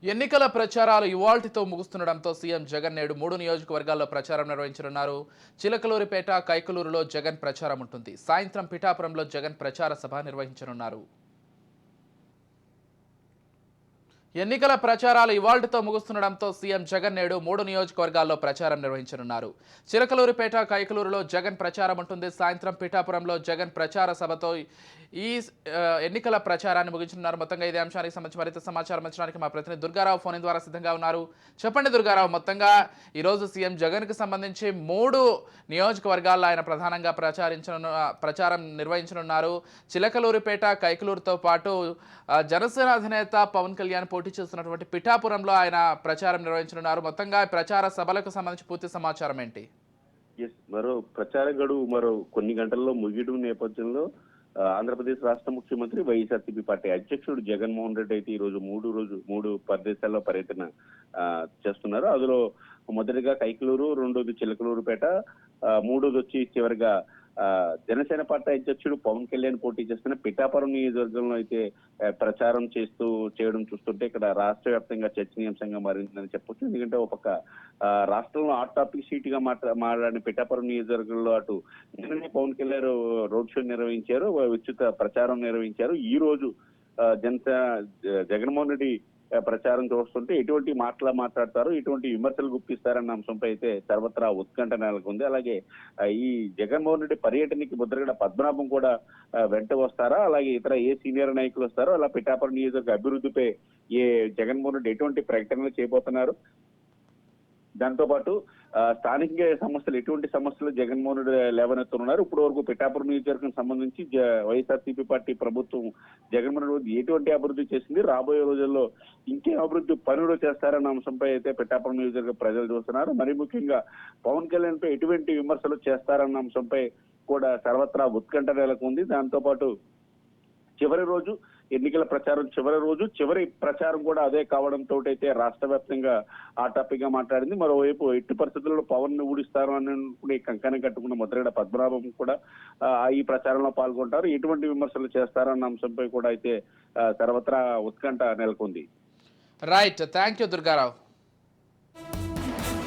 ఎన్నికల ప్రచారాలు ఇవాల్టితో ముగుస్తుండటంతో సీఎం జగన్ నేడు 3 నియోజకవర్గాల్లో ప్రచారం నిర్వహించనున్నారు. చిలకలూరిపేట, కైకలూరులో జగన్ ప్రచారం ఉంటుంది. సాయంత్రం పిఠాపురంలో జగన్ ప్రచార సభ నిర్వహించనున్నారు. ఎన్నికల ప్రచారాలు ఇవాల్టితో ముగుస్తుండటంతో సీఎం జగన్ నేడు 3 నియోజకవర్గాల్లో ప్రచారం నిర్వహించనున్నారు. చిలకలూరిపేట, కైకలూరులో జగన్ ప్రచారం ఉంటుంది. సాయంత్రం పిఠాపురంలో జగన్ ప్రచార సభతో ఈ ఎన్నికల ప్రచారాన్ని ముగించనున్నారు. మొత్తంగా ఇదే అంశానికి సంబంధించి మరింత సమాచారం అందించడానికి మా ప్రతినిధి దుర్గారావు ఫోన్ ద్వారా సిద్ధంగా ఉన్నారు. చెప్పండి దుర్గారావు, మొత్తంగా ఈరోజు సీఎం జగన్కి సంబంధించి 3 నియోజకవర్గాల్లో ఆయన ప్రధానంగా ప్రచారం నిర్వహించనున్నారు. చిలకలూరిపేట, కైకలూరుతో పాటు జనసేన అధినేత పవన్ కళ్యాణ్ పోటీ చేస్తున్నటువంటి పిఠాపురంలో ఆయన ప్రచారం నిర్వహించనున్నారు. మొత్తంగా ప్రచార సభలకు సంబంధించి పూర్తి సమాచారం ఏంటి? మరో ప్రచార గడువు మరో కొన్ని గంటల్లో ముగియడం నేపథ్యంలో ఆంధ్రప్రదేశ్ రాష్ట్ర ముఖ్యమంత్రి వైఎస్ఆర్సీపీ పార్టీ అధ్యక్షుడు జగన్మోహన్ రెడ్డి అయితే ఈ రోజు మూడు ప్రదేశాల్లో పర్యటన చేస్తున్నారు. అందులో మొదటిగా కైకలూరు, రెండోది చిలకలూరుపేట, మూడోది వచ్చి చివరిగా జనసేన పార్టీ అధ్యక్షుడు పవన్ కళ్యాణ్ పోటీ చేస్తున్న పిఠాపురం నియోజకవర్గంలో అయితే ప్రచారం చేయడం చూస్తుంటే ఇక్కడ రాష్ట్ర వ్యాప్తంగా చర్చనీయాంశంగా మారిందని చెప్పొచ్చు. ఎందుకంటే ఒక పక్క రాష్ట్రంలో హాట్ టాపిక్ సీట్ గా మాట్లాడిన పిఠాపురం నియోజకవర్గంలో అటు నిన్ననే పవన్ కళ్యాణ్ రోడ్ షో నిర్వహించారు, విస్తృత ప్రచారం నిర్వహించారు. ఈ రోజు జగన్మోహన్ రెడ్డి ప్రచారం చూస్తుంటే ఎటువంటి మాట్లాడతారు, ఎటువంటి విమర్శలు గుప్పిస్తారన్న అంశంపై అయితే సర్వత్రా ఉత్కంఠ నెలకొంది. అలాగే ఈ జగన్మోహన్ రెడ్డి పర్యటనకి ముద్రగడ పద్మనాభం కూడా వెంట వస్తారా, అలాగే ఇతర ఏ సీనియర్ నాయకులు వస్తారో, అలా పిఠాపురం నియోజకవర్గ అభివృద్ధిపై జగన్మోహన్ రెడ్డి ఎటువంటి ప్రకటనలు చేయబోతున్నారు, దాంతో పాటు స్థానిక సమస్యలు ఎటువంటి సమస్యలు జగన్మోహన్ రెడ్డి లేవనెత్తున్నారు, ఇప్పటి వరకు పిఠాపురం నియోజకవర్గం సంబంధించి వైఎస్ఆర్సీపీ పార్టీ ప్రభుత్వం జగన్మోహన్ రెడ్డి ఎటువంటి అభివృద్ధి చేసింది, రాబోయే రోజుల్లో ఇంకేం అభివృద్ధి పనులు చేస్తారన్న అంశంపై అయితే పిఠాపురం నియోజకవర్గ ప్రజలు చూస్తున్నారు. మరి ముఖ్యంగా పవన్ కళ్యాణ్ పై ఎటువంటి విమర్శలు చేస్తారన్న అంశంపై కూడా సర్వత్రా ఉత్కంఠ నెలకొంది. దాంతో పాటు ఎన్నికల ప్రచారం చివరి ప్రచారం కూడా అదే కావడంతో అయితే రాష్ట్ర వ్యాప్తంగా ఆ టాపిక్ గా మాట్లాడింది. మరోవైపు ఎట్టి పరిస్థితుల్లో పవన్ ని ఊడిస్తారు అని కంకణం కట్టుకున్న ముద్రగడ పద్మనాభం కూడా ఈ ప్రచారంలో పాల్గొంటారు. ఎటువంటి విమర్శలు చేస్తారన్న అంశంపై కూడా అయితే సర్వత్రా ఉత్కంఠ నెలకొంది. Right, thank you Durgarao.